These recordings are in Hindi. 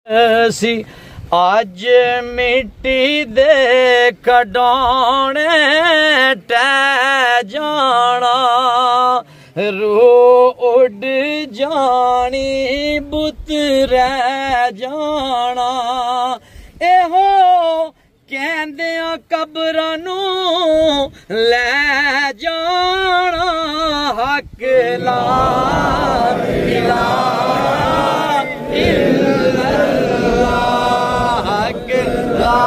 सी आज मिट्टी दे खडौने टै जाना रूह उड जानी बुत रह जाना एहो कहंदे कब्रां नूं लै जाना हक ला इलाहा इल्लल्लाह हक ला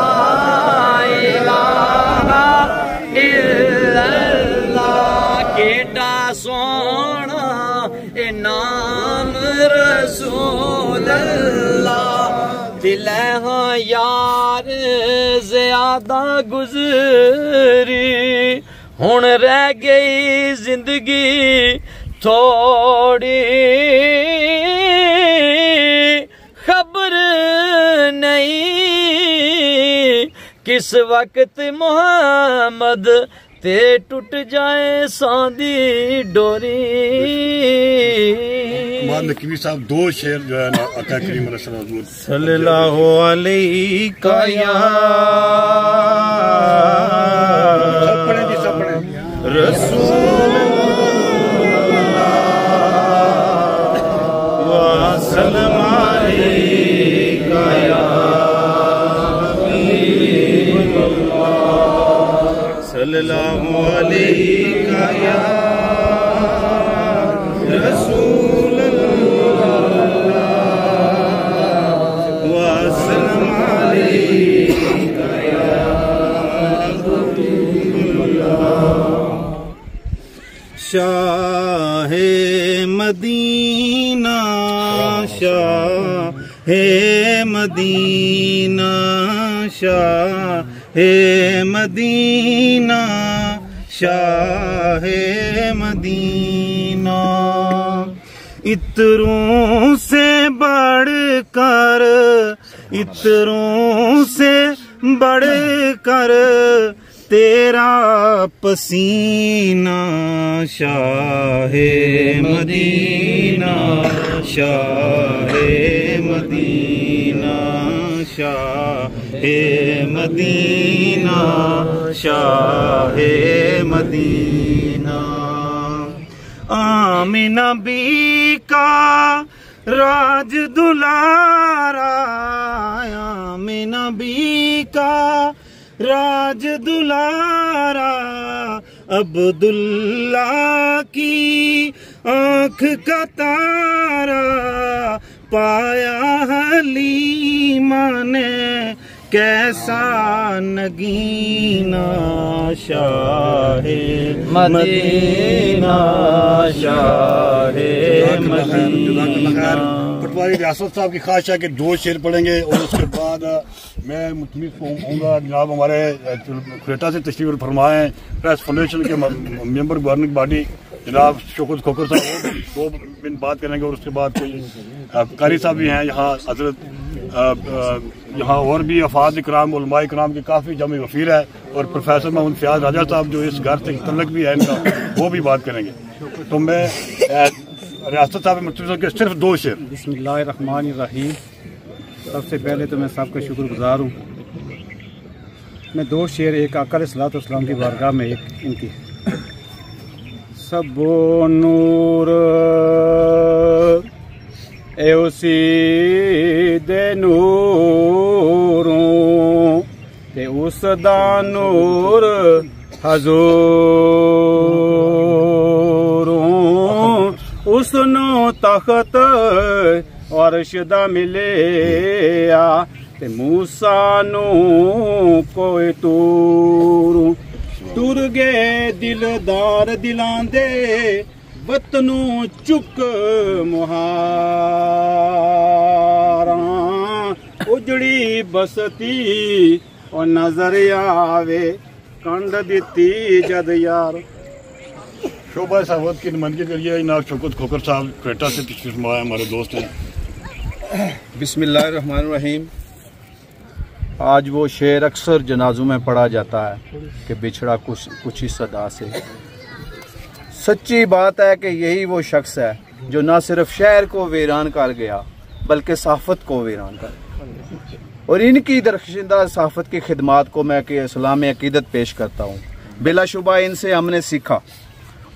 इलाहा इल्लल्लाह केड़ा सोना ए नाम रसूल अल्लाह दिले हाँ यार ज्यादा गुजरी हुण रह गई जिंदगी थोड़ी खबर नहीं किस वक्त मोहम्मद ते टूट जाए सांदी डोरी। नकवी साहब दो शेर जो है ना आका करीम सल्लल्लाहु अलैहि रसूल सल्लल्लाहु अलैका या रसूल अल्लाह व सल्लम अलैका या शाहे मदीना शाहे मदीना शाहे मदीना शाहे मदीना इत्तरों से बढ़कर इत्तरों से बढ़कर तेरा पसीना शाहे मदीना शाहे मदीना शाहे मदीना शाहे मदीना आमिना बी का राज दुलारा आमिना बी का राज दुलारा अब्दुल्ला की आँख का तारा पाया हलीमा ने कैसा नगीना शाहे मदीना शाहे मदीना। पटवारी रियासत साहब की ख्वाहिश है कि दो शेर पढ़ेंगे और उसके बाद मैं मुतमिस होऊंगा जनाब हमारे क्वेटा से तशरीफ फरमाए प्रेस फाउंडेशन के मेंबर गवर्निंग बॉडी जनाब शौकत खोकर साहब दो मिनट बात करेंगे और उसके बाद कोई कारी साहब भी हैं यहाँ हजरत यहाँ और भी अफाद इकराम उलमा इकराम के काफ़ी जमी वफीर है और प्रोफेसर मोहम्मद फयाज राजा साहब जो इस घर से तल्लक भी है इनका वो भी बात करेंगे। तो मैं रियासत साहब मुतमिस के सिर्फ दो शेर। बिस्मिल्लाहिर्रहमानिर्रहीम। सबसे पहले तो मैं सबका शुक्रगुजार हूँ। मैं दो शेर एक आका अलैहिस्सलाम की बारगाह में एक इनकी सबो नूर ए उसी दे नूरों ते उस दा नूर हजूरों उसनो तख्त अर्श दा मिलिया ते मूसा नू कोई तूरों तुर गए दिलदार दिलांदे वतनू चुक मुहारा उजड़ी बसती और नजर आवे कंड दिती जद यार। शोभा साहब की नुमाइंदगी के लिए जनाब शौकत खोकर साहब क्वेटा से तशरीफ फरमाए हमारे दोस्त हैं। बिस्मिल्लाहिर्रहमानिर्रहीम। आज वो शेर अक्सर जनाजों में पढ़ा जाता है कि बिछड़ा कुछ ही सदा से। सच्ची बात है कि यही वो शख्स है जो न सिर्फ शहर को वीरान कर गया बल्कि सहाफत को वीरान कर। और इनकी दरख्शिंदा सहाफ़त की खिदमात को मैं कि इस्लामी अकीदत पेश करता हूँ। बिलाशुबा इनसे हमने सीखा।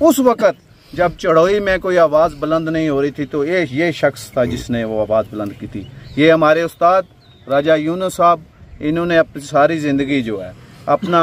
उस वक़्त जब चढ़ोई में कोई आवाज़ बुलंद नहीं हो रही थी तो ये शख्स था जिसने वो आवाज़ बुलंद की थी। ये हमारे उस्ताद राजा यूनुस साहब, इन्होंने अपनी सारी ज़िंदगी जो है अपना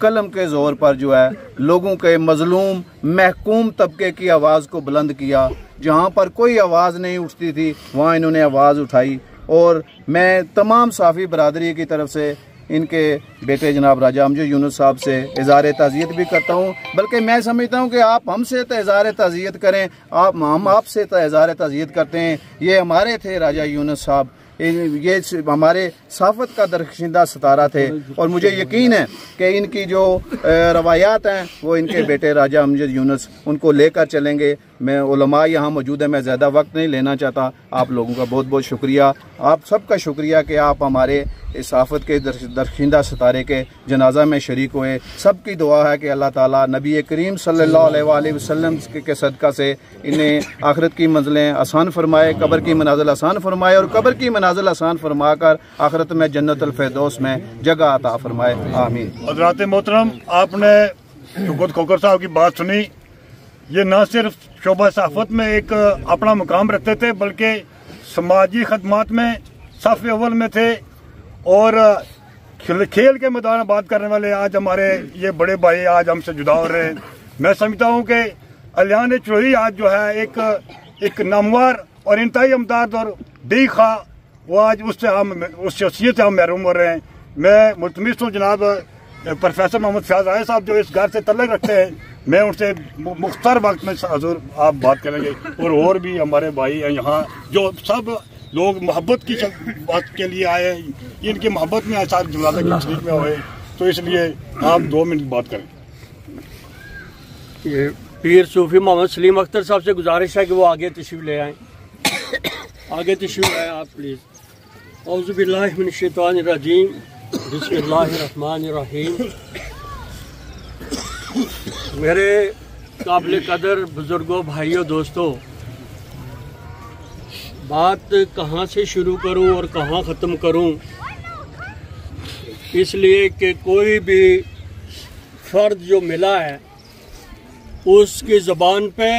कलम के ज़ोर पर जो है लोगों के मजलूम महकूम तबके की आवाज़ को बुलंद किया। जहाँ पर कोई आवाज़ नहीं उठती थी वहाँ इन्होंने आवाज़ उठाई। और मैं तमाम साफ़ी बरादरी की तरफ से इनके बेटे जनाब राजा अमजद यूनुस साहब से इज़हार ताज़ियत भी करता हूँ। बल्कि मैं समझता हूँ कि आप हमसे तो इज़हार ताज़ियत करें, हम आपसे तो इज़हार ताज़ियत करते हैं। ये हमारे थे राजा यूनुस साहब, ये हमारे सहाफ़त का दरख्शिंदा सितारा थे। और मुझे यकीन है कि इनकी जो रवायात हैं वो इनके बेटे राजा अमजद यूनुस उनको लेकर चलेंगे। मैं उलमा यहाँ मौजूद है, मैं ज़्यादा वक्त नहीं लेना चाहता। आप लोगों का बहुत बहुत शुक्रिया, आप सबका शुक्रिया कि आप हमारे इस सहाफ़त के दरख्शिंदा सितारे के जनाजा में शरीक हुए। सबकी दुआ है कि अल्लाह ताला नबी करीम सल्लल्लाहु अलैहि वसल्लम के सदका से इन्हें आखिरत की मंजिलें आसान फरमाए, कब्र की मनाजिल आसान फरमाए और कब्र की मनाजिल आसान फरमा कर आखिरत में जन्नतुल फिरदौस में जगह अता फरमाए। आमीन। हज़रात मोहतरम, आपने शुकुर खोकर साहब की बात सुनी। ये न सिर्फ शोबा सहाफ़त में एक अपना मुकाम रखते थे बल्कि समाजी खदमात में सफ़ अव्वल में थे। और खेल के मैदान में बात करने वाले आज हमारे ये बड़े भाई आज हमसे जुदा हो रहे हैं। मैं समझता हूँ कि अलियान चोही आज जो है एक नामवर और इंतहाई अमदाद और बेखा वो आज उस शख्सियत से हम महरूम हो रहे हैं। मैं मुल्तमिस हूँ जनाब प्रोफेसर मोहम्मद फयाज राय साहब जो इस घर से तल्लुक़ रखते हैं, मैं उनसे मुख्तार वक्त में हजूर आप बात करेंगे। और भी हमारे भाई हैं यहाँ जो सब लोग मोहब्बत की बात के लिए आए, इनकी मोहब्बत में सारे जनाजा की तशरीफ में हुए, तो इसलिए आप 2 मिनट बात करें। ये पीर सूफी मोहम्मद सलीम अख्तर साहब से गुजारिश है कि वो आगे तशरीफ ले आए, आगे तशरीफ लाएं आप प्लीज़। औज़ु बिल्लाहि मिनश शैतानिर रजीम, बिस्मिल्लाहिर रहमानिर रहीम। मेरे काबिल कदर बुजुर्गों, भाइयों, दोस्तों, बात कहाँ से शुरू करूं और कहाँ ख़त्म करूं, इसलिए कि कोई भी फ़र्द जो मिला है उसकी ज़बान पे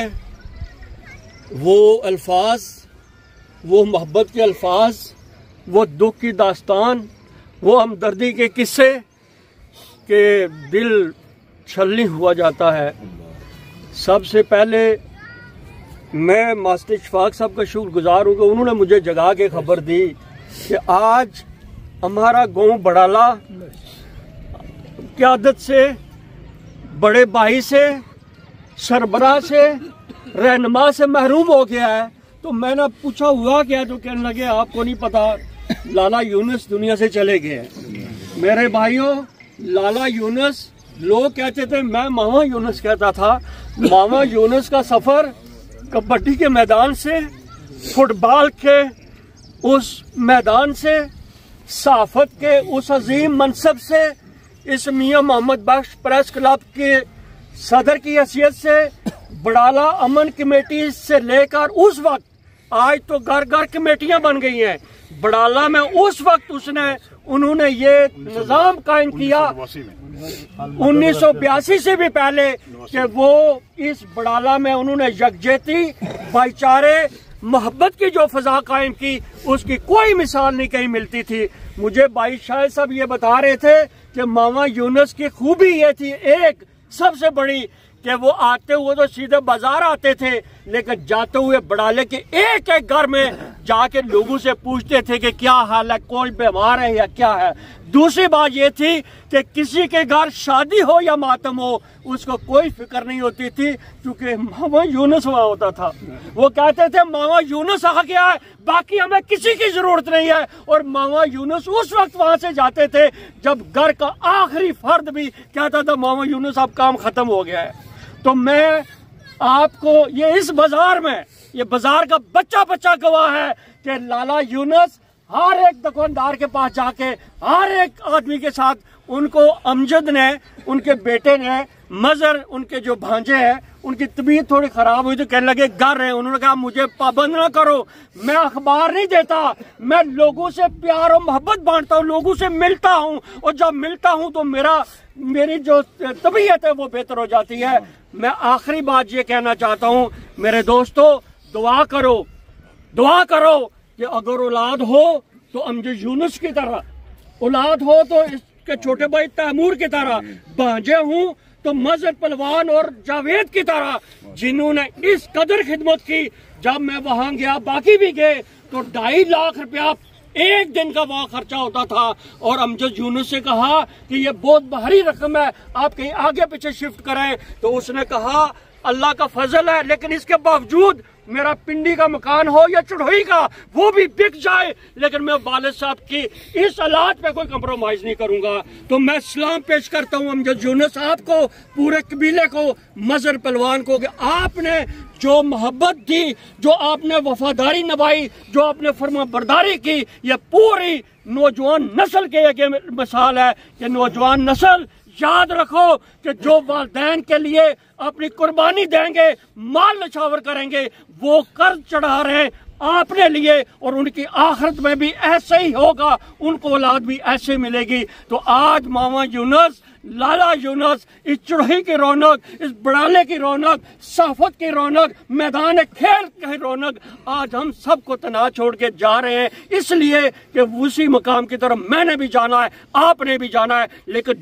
वो अल्फाज, वो मोहब्बत के अल्फाज, वो दुख की दास्तान, वो हमदर्दी के किस्से के दिल छलनी हुआ जाता है। सबसे पहले मैं मास्टर इशफाक साहब का शुक्रगुजार हूँ कि उन्होंने मुझे जगा के खबर दी कि आज हमारा गांव बड़ाला क़यादत से, बड़े भाई से, सरबराह से, रहनुमा से महरूम हो गया है। तो मैंने पूछा हुआ क्या, तो कहने लगे आपको नहीं पता, लाला यूनुस दुनिया से चले गए। मेरे भाइयों, लाला यूनुस लोग कहते थे, मैं मामा यूनुस कहता था। मामा यूनुस का सफ़र कबड्डी के मैदान से, फुटबॉल के उस मैदान से, सहाफ़त के उस अजीम मनसब से, इस मियां मोहम्मद बख्श प्रेस क्लब के सदर की हैसियत से, बड़ाला अमन कमेटी से लेकर उस वक्त आज तो घर घर कमेटियां बन गई हैं। बड़ाला में उस वक्त उन्होंने ये निज़ाम कायम किया 1982 से भी पहले कि वो इस बड़ाला में उन्होंने यकजहती, भाईचारे, मोहब्बत की जो फजा कायम की, उसकी कोई मिसाल नहीं कहीं मिलती थी। मुझे भाई शायद साहब ये बता रहे थे कि मामा यूनुस की खूबी ये थी, एक सबसे बड़ी, कि वो आते हुए तो सीधे बाजार आते थे, लेकिन जाते हुए बड़ाले के एक एक घर में जाके लोगों से पूछते थे कि क्या हाल है, कोई बीमार है या क्या है। दूसरी बात ये थी कि किसी के घर शादी हो या मातम हो, उसको कोई फिक्र नहीं होती थी, क्योंकि मामा यूनुस वहां होता था। वो कहते थे मामा यूनुस आ गया है, बाकी हमें किसी की जरूरत नहीं है। और मामा यूनुस उस वक्त वहां से जाते थे जब घर का आखिरी फर्द भी कहता था मामा यूनुस अब काम खत्म हो गया है। तो मैं आपको ये इस बाजार में, ये बाजार का बच्चा बच्चा गवाह है कि लाला यूनुस हर एक दुकानदार के पास जाके हर एक आदमी के साथ, उनको अमजद ने, उनके बेटे ने, मजर उनके जो भांजे हैं, उनकी तबीयत थोड़ी खराब हुई तो कहने लगे घर है। उन्होंने कहा मुझे पाबंद ना करो, मैं अखबार नहीं देता, मैं लोगों से प्यार और मोहब्बत बांटता हूँ, लोगों से मिलता हूँ, और जब मिलता हूँ तो मेरी जो तबीयत है वो बेहतर हो जाती है। मैं आखिरी बात ये कहना चाहता हूँ मेरे दोस्तों, दुआ करो कि अगर औलाद हो तो अमजद यूनुस की तरह, औलाद हो तो इसके छोटे भाई तैमूर की तरह, भांजे हूँ तो मजहर पहलवान और जावेद की तरह, जिन्होंने इस कदर खिदमत की। जब मैं वहां गया, बाकी भी गए, तो 2.5 लाख रुपया एक दिन का वहां खर्चा होता था। और अमजद यूनुस से कहा कि ये बहुत भारी रकम है, आप कहीं आगे पीछे शिफ्ट करें। तो उसने कहा अल्लाह का फजल है, लेकिन इसके बावजूद मेरा पिंडी का मकान हो या चढ़ोई का, वो भी बिक जाए, लेकिन मैं वालिद साहब की इस हालात पे कोई कंप्रोमाइज नहीं करूंगा। तो मैं सलाम पेश करता हूं अमजद यूनुस साहब को, पूरे कबीले को, मजहर पहलवान को, कि आपने जो मोहब्बत दी, जो आपने वफादारी निभाई, जो आपने फरमाबरदारी की, ये पूरी नौजवान नस्ल के एक मिसाल है कि नौजवान नस्ल याद रखो कि जो वालिदैन के लिए अपनी कुर्बानी देंगे, माल नछावर करेंगे, वो कर्ज चढ़ा रहे आपने लिए, और उनकी आखिरत में भी ऐसे ही होगा, उनको औलाद भी ऐसे मिलेगी। तो आज मामा यूनुस, लाला यूनुस, इस चढ़ोई की रौनक, इस बड़ाले की रौनक, साफत की रौनक, मैदान खेल की रौनक, आज हम सबको तना छोड़ के जा रहे हैं, इसलिए कि उसी मकाम की तरफ मैंने भी जाना है, आपने भी जाना है। लेकिन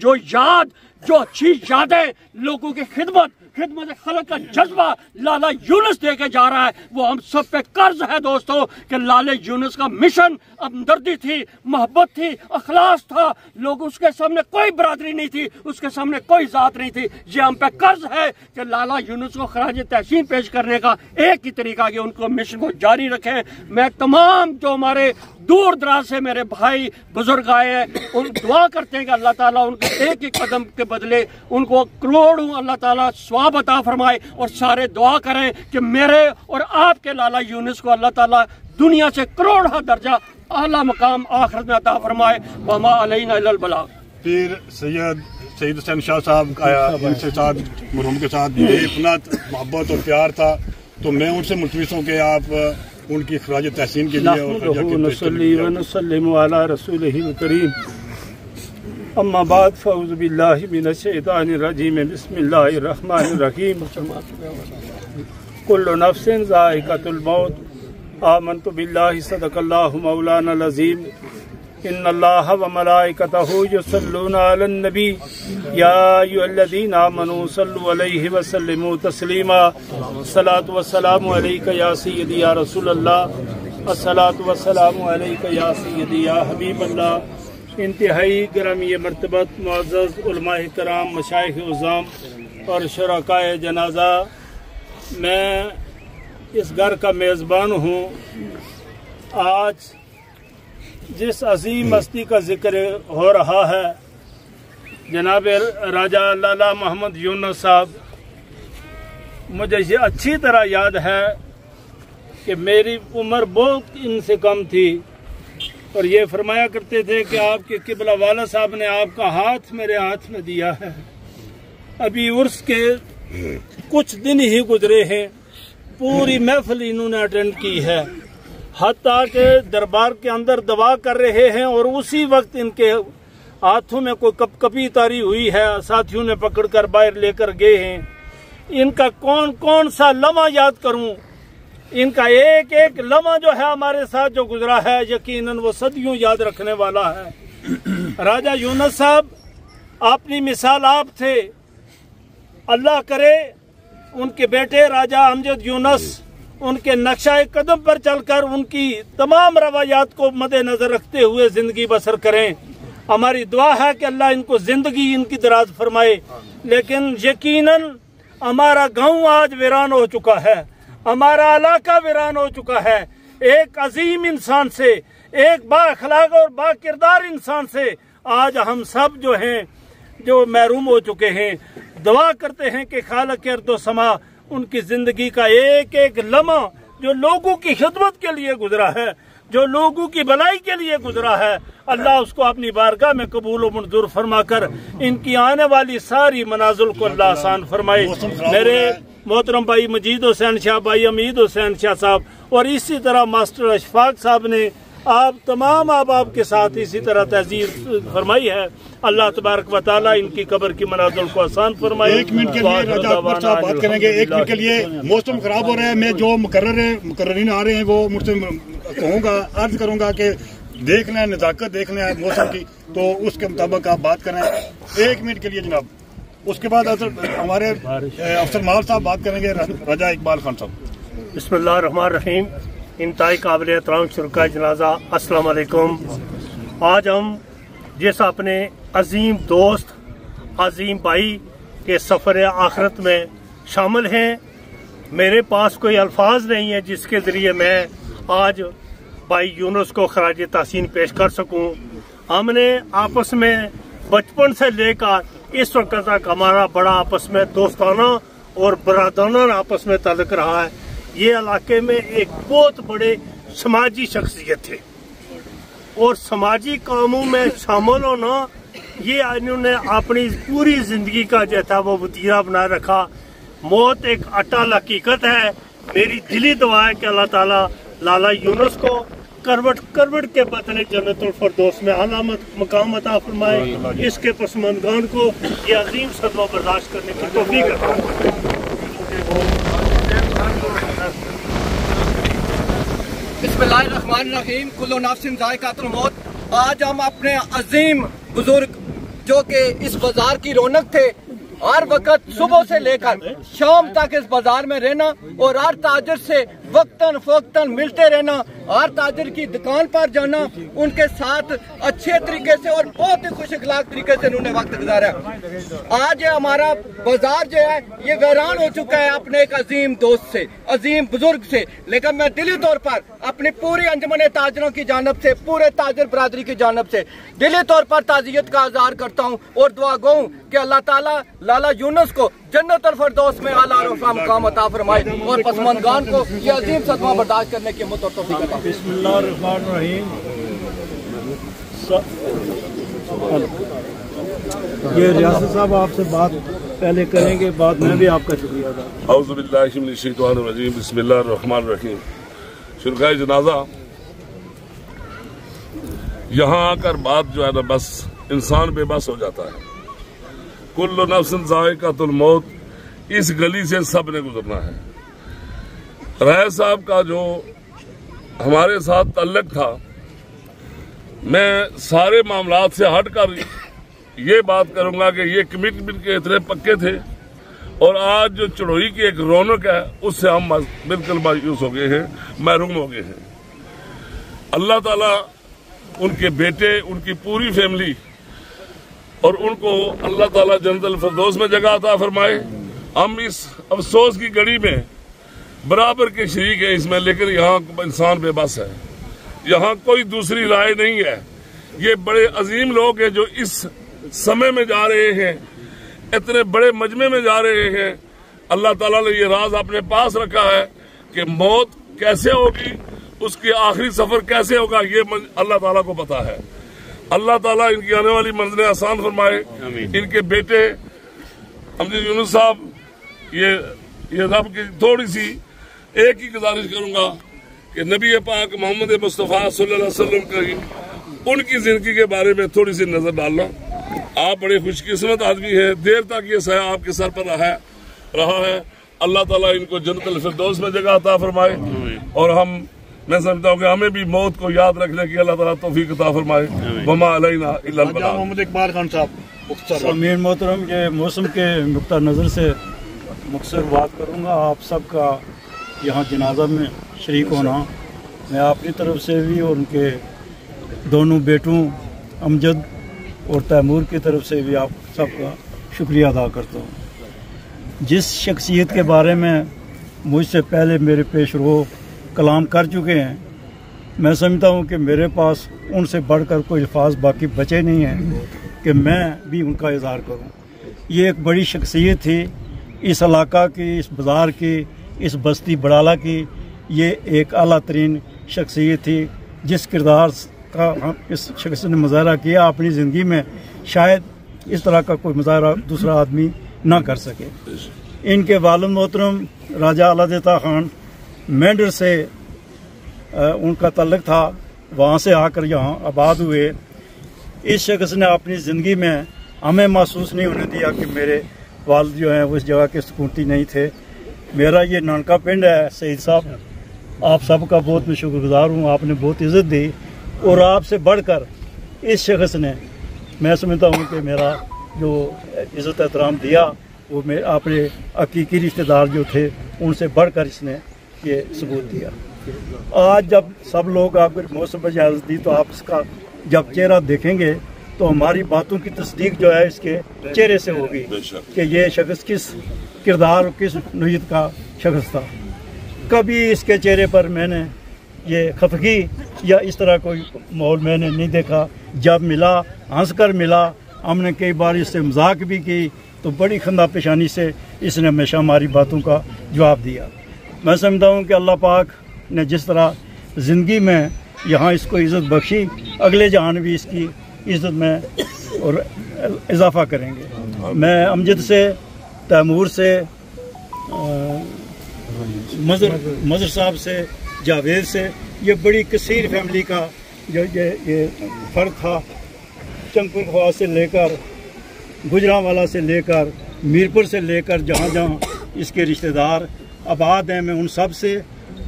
जो अच्छी यादें, लोगों की खिदमत खलक का जज्बा लाला यूनुस दे के जा रहा है, वो हम सब पे कर्ज है दोस्तों, कि लाला यूनुस का मिशन हमदर्दी थी, मोहब्बत थी, अखलास था, लोग उसके सामने कोई बरादरी नहीं थी, उसके सामने कोई जात नहीं थी। ये हम पे कर्ज है कि लाला यूनुस को खराज तहसीन पेश करने का एक ही तरीका कि उनको मिशन को जारी रखें। मैं तमाम जो हमारे दूर दराज से मेरे भाई बुजुर्ग आए हैं, उन दुआ करते हैं कि अल्लाह ताला उनके एक ही कदम के बदले उनको करोड़ों अल्लाह ताला स्वाब अता फरमाए, और सारे दुआ करें कि मेरे और आपके लाला यूनुस को अल्लाह ताला दुनिया से करोड़ दर्जा आला मकाम आखिरत में अता फरमाए। वमा अलैना इल्लल बलाग। फिर सैयद हुसैन शाह साहब आया, उनके साथ मरहूम के साथ इतना मोहब्बत और प्यार था, तो मैं उनसे मुल्तमिस हूँ कि आप उनकी खराज तहसीन के लिए अम्मा बाद फ़ऊज़ु बिल्लाहि मिनश शैतानिर रजीम बिस्मिल्लाहिर रहमानिर रहीम कुल्लु नफ्सिन ज़ाइक़तुल मौत आमन्तु बिल्लाहि सदक़ल्लाहु मौलाना अज़ीम इन्नल्लाहा व मलाइकतहु युसल्लूना अलन नबी या अय्युहल्लज़ीना आमनू सल्लु अलैहि व सल्लिमू तस्लीमा अस्सलातु वस्सलामु अलैका या सय्यदी या रसूलल्लाह अस्सलातु वस्सलामु अलैका या सय्यदी या हबीबल्लाह। इंतहाई गिरामी मर्तबत मुअज़्ज़ज़ उलमाए किराम, मशाइख़ उज़्ज़ाम और शुरकाए जनाजा, मैं इस घर का मेज़बान हूँ। आज जिस अज़ीम हस्ती का जिक्र हो रहा है, जनाब राजा लाला मोहम्मद यूनुस साहब, मुझे ये अच्छी तरह याद है कि मेरी उम्र बहुत इनसे कम थी, और ये फरमाया करते थे कि आपके किबला वाला साहब ने आपका हाथ मेरे हाथ में दिया है। अभी उर्स के कुछ दिन ही गुजरे हैं, पूरी महफिल इन्होंने अटेंड की है, हत्ता के दरबार के अंदर दवा कर रहे हैं, और उसी वक्त इनके हाथों में कोई कपकपी तारी हुई है, साथियों ने पकड़कर बाहर लेकर गए हैं। इनका कौन कौन सा लम्हा याद करूं, इनका एक एक लम्हा जो है हमारे साथ जो गुजरा है, यकीनन वो सदियों याद रखने वाला है। राजा यूनुस साहब अपनी मिसाल आप थे, अल्लाह करे उनके बेटे राजा अमजद यूनुस उनके नक्शा कदम पर चलकर उनकी तमाम रवायात को मद्देनजर रखते हुए जिंदगी बसर करें। हमारी दुआ है कि अल्लाह इनको जिंदगी इनकी दराज फरमाए। लेकिन यकीनन हमारा गांव आज वीरान हो चुका है, हमारा इलाका वीरान हो चुका है। एक अजीम इंसान से, एक बाअखलाक और बाकिरदार इंसान से आज हम सब जो हैं जो महरूम हो चुके हैं। दुआ करते हैं कि खालिक अर्ज़ समा उनकी जिंदगी का एक एक लम्हा जो लोगों की खिदमत के लिए गुजरा है, जो लोगों की भलाई के लिए गुजरा है, अल्लाह उसको अपनी बारगाह में कबूल व मंजूर फरमा कर इनकी आने वाली सारी मनाजिल को अल्लाह आसान फरमाए। मोहतरम भाई मजीद हुसैन शाह, भाई अमीद हुसैन शाह साहब, और इसी तरह मास्टर अशफाक साहब ने आप तमाम आप के साथ इसी तरह तहजीर फरमाई है। अल्लाह तबारक व तआला इनकी कब्र की मनाज़िल को आसान फरमाए। 1 मिनट के लिए राजा अकबर साहब बात करेंगे। 1 मिनट के लिए। मौसम खराब हो रहा है, मैं जो मुकर्ररीन आ रहे हैं वो मुझसे कहूँगा, अर्ज करूँगा कि देख लें, नज़ाकत देख लें मौसम की, तो उसके मुताबिक आप बात करें। 1 मिनट के लिए जनाब। उसके बाद हमारे अफसर माल साहब बात करेंगे, राजा इकबाल खान साहब। बिस्मिल्लाहिर्रहमानिर्रहीम। इंतहाई काबिल एहतराम शुरका जनाजा, अस्सलाम वालेकुम। आज हम जिस अपने अजीम दोस्त, अजीम भाई के सफ़र आखिरत में शामिल हैं, मेरे पास कोई अल्फाज नहीं है जिसके ज़रिए मैं आज भाई यूनुस को खराज तहसीन पेश कर सकूं। हमने आपस में बचपन से लेकर इस वक्त तक हमारा बड़ा आपस में दोस्ताना और बरादराना आपस में ताल्लुक रहा है। ये इलाके में एक बहुत बड़े समाजी शख्सियत थे और समाजी कामों में शामिल होना ये इन्होंने अपनी पूरी जिंदगी का जो था वो वतीरा बना रखा। मौत एक अटल हकीकत है। मेरी दिली दुआ है कि अल्लाह ताला लाला यूनुस को करवट करवट के बदले जन्नतुल फिरदौस में आला मकाम अता फरमाए। इसके पसमंदगान को ये अजीम सदमा बर्दाश्त करने की तौफीक अता। बिस्मिल्लाहिर्रहमानिर्रहीम। कुल्लु नफ्सिन ज़ाइक़ातुल मौत। आज हम अपने अजीम बुजुर्ग जो कि इस बाजार की रौनक थे, हर वक्त सुबह से लेकर शाम तक इस बाजार में रहना और हर ताजिर से वक्तन फ़वक्तन मिलते रहना, हर ताजिर की दुकान पर जाना, उनके साथ अच्छे तरीके से और बहुत ही खुश अखलाक तरीके से उन्होंने वक्त गुजारा। आज हमारा बाजार जो है ये वीरान हो चुका है अपने एक अजीम दोस्त से, अजीम बुजुर्ग से। लेकिन मैं दिली तौर पर अपनी पूरी अंजुमन ताजरों की जानब से, पूरे ताजिर बरादरी की जानब से दिली तौर पर ताज़ियत का इज़हार करता हूँ और दुआ गो कि अल्लाह ताला लाला यूनुस को जन्नतुल फिरदौस में आला रफ़ा मकाम अता फरमाए और पसमंदगान को ये अजीम सदमा बर्दाश्त करने की हिम्मत और तौफीक अता। बिस्मिल्लाहिर्रहमानिर्रहीम। ये रियासत साहब आपसे बात पहले करेंगे, बाद में भी आपका शुक्रिया अदा। औज़ु बिल्लाहि मिनश शैतानिर रजीम। बिस्मिल्लाहिर्रहमानिर्रहीम। शुरकाए जनाजा, यहाँ आकर बात जो है ना बस इंसान बेबस हो जाता है। कुल्लु नफ्सिन ज़ाइक़ातुल मौत, इस गली से सब ने गुजरना है। राय साहब का जो हमारे साथ तल्लक था, मैं सारे मामलात से हटकर ये बात करूंगा कि ये कमिटमेंट के इतने पक्के थे और आज जो चढ़ोई की एक रौनक है उससे हम बिल्कुल मायूस हो गए हैं, महरूम हो गए हैं। अल्लाह ताला उनके बेटे, उनकी पूरी फैमिली और उनको अल्लाह ताला जन्नतुल फिरदौस में जगह अता फरमाए। हम इस अफसोस की घड़ी में बराबर के शरीक है इसमें, लेकिन यहाँ इंसान बेबस है, यहाँ कोई दूसरी राय नहीं है। ये बड़े अजीम लोग हैं जो इस समय में जा रहे हैं, इतने बड़े मजमे में जा रहे हैं। अल्लाह ताला ने ये राज अपने पास रखा है कि मौत कैसे होगी, उसकी आखिरी सफर कैसे होगा, ये अल्लाह ताला को पता है। अल्लाह ताला इनकी आने वाली मंजिलें आसान फरमाए। इनके बेटे अमीर यूनुस साहब, ये रब की थोड़ी सी एक ही गुजारिश करूंगा कि नबी पाक मोहम्मद मुस्तफ़ा सल्लल्लाहु अलैहि वसल्लम की उनकी जिंदगी के बारे में थोड़ी सी नजर डालना। आप बड़े खुशकिस्मत आदमी हैं, देर तक ये साया आपके सर पर रहा है। अल्लाह ताला इनको जन्नतुल फिरदौस में जगह अता फरमाए और मैं समझता हूँ कि हमें भी मौत को याद रखने की अल्लाह ताला तौफीक अता फरमाए। वमा अलैना इल्लल बलाग। मोहम्मद इकबाल खान साहब। अमीर मोहतरम के मौसम के नुक्ता नज़र से मुख्तसर बात करूँगा। आप सबका यहाँ जनाजा में शरीक होना, मैं अपनी तरफ से भी और उनके दोनों बेटों अमजद और तैमूर की तरफ से भी आप सबका शुक्रिया अदा करता हूँ। जिस शख्सियत के बारे में मुझसे पहले मेरे पेशरो कलाम कर चुके हैं, मैं समझता हूँ कि मेरे पास उनसे बढ़कर कोई अल्फाज बाकी बचे नहीं हैं कि मैं भी उनका इज़हार करूँ। ये एक बड़ी शख्सियत थी इस इलाका की, इस बाज़ार की, इस बस्ती बड़ाला की। ये एक आला तरीन शख्सियत थी जिस किरदार का हम इस शख्स ने मुजाहरा किया अपनी ज़िंदगी में, शायद इस तरह का कोई मुजाहरा दूसरा आदमी ना कर सके। इनके वालिद मोहतरम राजा अलादता खान मेंढर से उनका तल्लक था, वहाँ से आकर यहाँ आबाद हुए। इस शख्स ने अपनी ज़िंदगी में हमें महसूस नहीं होने दिया कि मेरे वालिद जो हैं उस जगह के सुकूनती नहीं थे। मेरा ये नानका पिंड है। सईद साहब, आप सबका बहुत मैं शुक्रगुजार हूँ, आपने बहुत इज़्ज़त दी और आपसे बढ़कर इस शख्स ने, मैं समझता हूँ कि मेरा जो इज़्ज़त एहतराम दिया वो मेरे अपने हकीकी रिश्तेदार जो थे उनसे बढ़कर इसने ये सबूत दिया। आज जब सब लोग आपको मौसम इजाज़त दी तो आप इसका जब चेहरा देखेंगे तो हमारी बातों की तस्दीक जो है इसके चेहरे से होगी कि ये शख्स किस किरदार किस नौयत का शख्स था। कभी इसके चेहरे पर मैंने ये खफगी या इस तरह कोई माहौल मैंने नहीं देखा। जब मिला हंसकर मिला, हमने कई बार इससे मजाक भी की तो बड़ी खंदा पेशानी से इसने हमेशा हमारी बातों का जवाब दिया। मैं समझता हूँ कि अल्लाह पाक ने जिस तरह ज़िंदगी में यहाँ इसको इज़्ज़त बख्शी, अगले जहान भी इसकी इज़्ज़त में और इजाफ़ा करेंगे। मैं अमजद से, तैमूर से, मज़र साहब से, जावेद से, ये बड़ी कसीर फैमिली का जो ये फ़र्द था। चंगपुर ख्वास से लेकर गुजरांवाला से लेकर मीरपुर से लेकर जहाँ जहाँ इसके रिश्तेदार आबाद हैं, मैं उन सब से,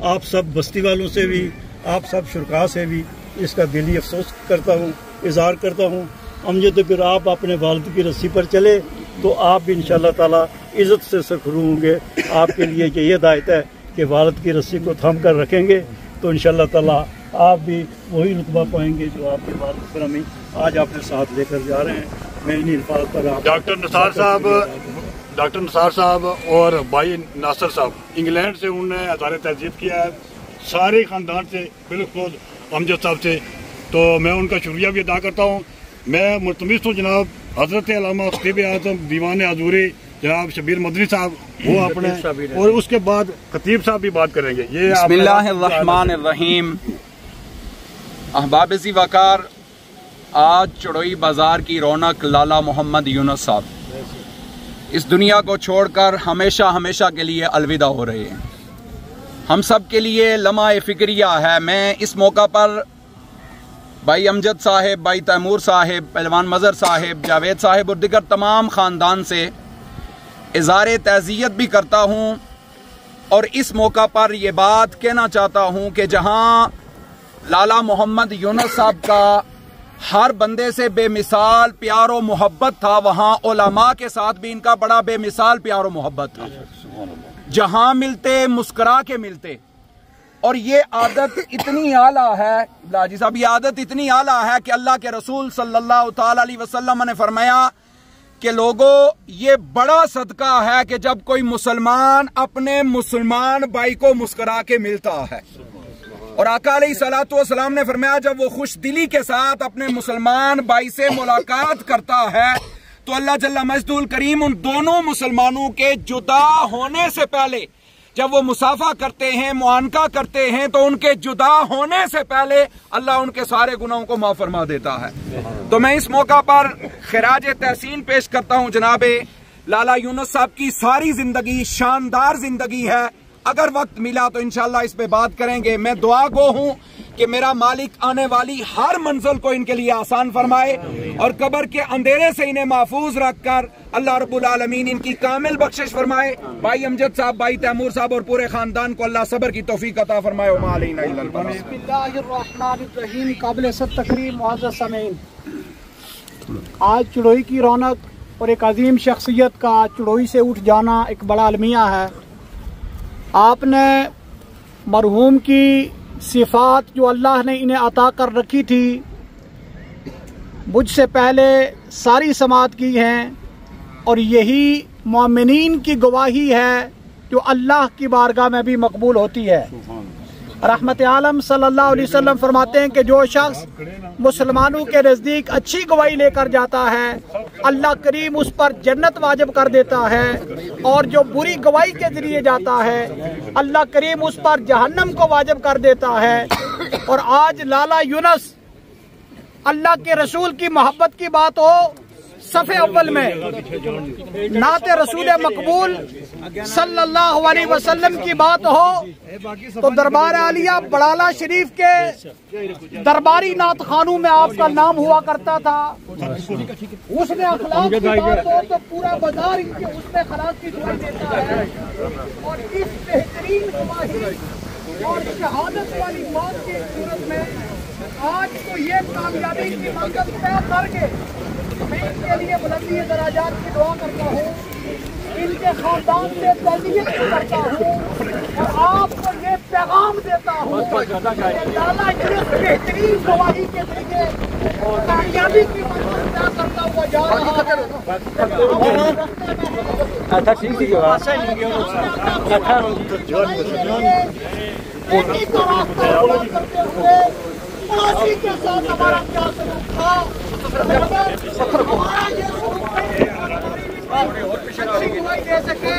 आप सब बस्ती वालों से भी, आप सब शुरका से भी इसका दिली अफसोस करता हूँ, इज़हार करता हूँ। अमजद, अगर आप अपने वालिद की रस्सी पर चले तो आप भी इंशाअल्लाह ताला इज़्ज़त से सरखरू होंगे। आपके लिए ये हिदायत है कि वालिद की रस्सी को थाम कर रखेंगे तो इंशाअल्लाह ताला आप भी वही रुतबा पाएंगे जो आपके वालिद करमी आज आपने साथ लेकर जा रहे हैं। मैं इन अल्फाज पर आप डॉक्टर निसार साहब और भाई नासिर साहब इंग्लैंड से उन्होंने हज़ारे तहजीब किया है, सारे ख़ानदान से, बिल्कुल अमजद साहब से, तो मैं उनका शुक्रिया भी अदा करता हूँ। मैं मुल्तमिस हूँ जनाब हज़रत अल्लामा ख़तीब आज़म दीवान आज़ूरी जनाब शबीर मदनी साहब, वो अपने, और उसके बाद खतीब साहब भी बात करेंगे। ये बिस्मिल्लाहिर्रहमानिर्रहीम। अहबाब-ए वकार, आज चढ़ोई बाजार की रौनक लाला मोहम्मद यूनुस साहब इस दुनिया को छोड़कर हमेशा हमेशा के लिए अलविदा हो रहे हैं। हम सब के लिए लम्हा फिक्रिया है। मैं इस मौका पर भाई अमजद साहिब, भाई तैमूर साहिब, पहलवान मज़र साहिब, जावेद साहिब और दिगर तमाम ख़ानदान से इज़हार तज़ियत भी करता हूँ और इस मौका पर यह बात कहना चाहता हूँ कि जहाँ लाला मोहम्मद यूनुस साहब का हर बंदे से बेमिसाल प्यार और मोहब्बत था, वहाँ उलमा के साथ भी इनका बड़ा बेमिसाल प्यार और मोहब्बत था। जहाँ मिलते मुस्कुरा के मिलते, और ये आदत इतनी आला है लाजी साहब, ये आदत इतनी आला है कि अल्लाह के रसूल सल्लल्लाहु ताला अलैहि वसल्लम ने फरमाया कि लोगों, ये बड़ा सदका है कि जब कोई मुसलमान अपने मुसलमान भाई को मुस्कुरा के मिलता है। और आका अलैहिस्सलातु वस्सलाम ने फरमाया जब वो खुश दिली के साथ अपने मुसलमान भाई से मुलाकात करता है तो अल्लाह जल्ला मजदूल करीम उन दोनों मुसलमानों के जुदा होने से पहले जब वो मुसाफा करते हैं, मुआनका करते हैं, तो उनके जुदा होने से पहले अल्लाह उनके सारे गुनाहों को माफ फरमा देता है। तो मैं इस मौका पर खिराज तहसीन पेश करता हूँ जनाबे लाला यूनुस साहब की सारी जिंदगी शानदार जिंदगी है। अगर वक्त मिला तो इंशाल्लाह इस पे बात करेंगे। मैं दुआ गो हूं कि मेरा मालिक आने वाली हर मंजिल को इनके लिए आसान फरमाए और कब्र के अंधेरे से इन्हें महफूज रखकर अल्लाह रब्बुल आलमीन इनकी कामिल बख्शिश फरमाए। भाई अमजद साहब, भाई तैमूर साहब और पूरे खानदान को अल्लाह सब्र की तौफीक अता फरमाए। बिस्मिल्लाहिर्रहमानिर्रहीम। काबिल तकरीम मुअज़्ज़ज़ सामीन, आज चढ़ोई की रौनक और एक अजीम शख्सियत का चढ़ोई से उठ जाना एक बड़ा अलमिया है। आपने मरहूम की सिफात जो अल्लाह ने इन्हें अता कर रखी थी मुझसे पहले सारी समात की हैं और यही मोमिनीन की गवाही है जो अल्लाह की बारगाह में भी मकबूल होती है। रहमत आलम सल्लल्लाहु अलैहि वसल्लम फरमाते हैं कि जो शख्स मुसलमानों के नज़दीक अच्छी गवाही लेकर जाता है अल्लाह करीम उस पर जन्नत वाजिब कर देता है, और जो बुरी गवाही के जरिए जाता है अल्लाह करीम उस पर जहन्नम को वाजिब कर देता है। और आज लाला यूनुस, अल्लाह के रसूल की मोहब्बत की बात हो, सफ़े अव्वल में नाते रसूल मकबूल सल्लल्लाहु अलैहि वसल्लम की बात हो तो दरबार आलिया बड़ाला शरीफ के दरबारी नात खानों में आपका नाम हुआ करता था। उसने अखलाक की बात हो तो पूरा बाजार इनके उसने खलाक की दुआई देता है। और इस बेहतरीन गवाही और शहादत वाली बात की सूरत में आज तो ये कामयाबी की मंजिल तय करके मैं इनके लिए बुलंदी दराजात की दुआ करता हूँ, इनके खानदान से तहनीत करता हूँ और आपको ये पैगाम देता हूँ लाला इस बेहतरीन गवाही के जरिए कामयाबी की मंजिल तय करता हुआ जा रहा है। पड़ोसी के साथ हमारा क्या सलूक था, हमारा ये दुआई दे सके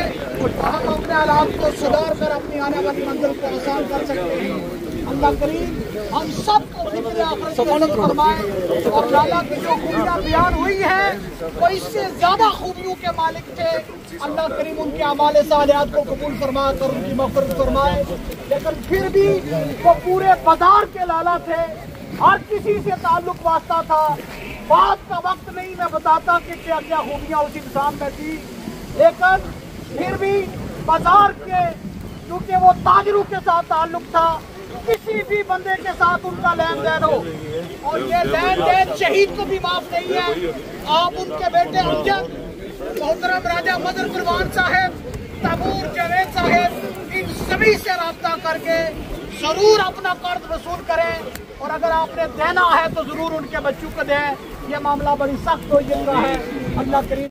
हम अपने हालात को सुधार कर अपनी आने वाली मंजिल को आसान कर सकते हैं। अल्लाह करीम हम सबको फिक्र आखिरत की नज़र फरमाए और लाला की जो खूबियाँ बयान हुई है वो इससे ज्यादा खूबियों के मालिक थे। अल्लाह करीम उनके अमाल सालिहात को कबूल फरमा कर उनकी मग़फ़िरत फरमाए। लेकिन फिर भी वो पूरे बाजार के लाला थे, हर किसी से ताल्लुक वास्ता था। बात का वक्त नहीं मैं बताता कि क्या क्या खूबियाँ उस इंसान में थी, लेकिन फिर भी बाजार के क्योंकि वो ताजरों के साथ ताल्लुक था, किसी भी बंदे के साथ उनका लेन देन हो और ये लेन देन शहीद को भी माफ नहीं है। आप उनके बेटे अमजद, मोहतरम राजा मदर कुर्बान साहब, तबूर जावेद साहब, इन सभी से राब्ता करके जरूर अपना कर्ज वसूल करें और अगर आपने देना है तो जरूर उनके बच्चों को दें। ये मामला बड़ी सख्त हो जाएगा है। अल्लाह करीम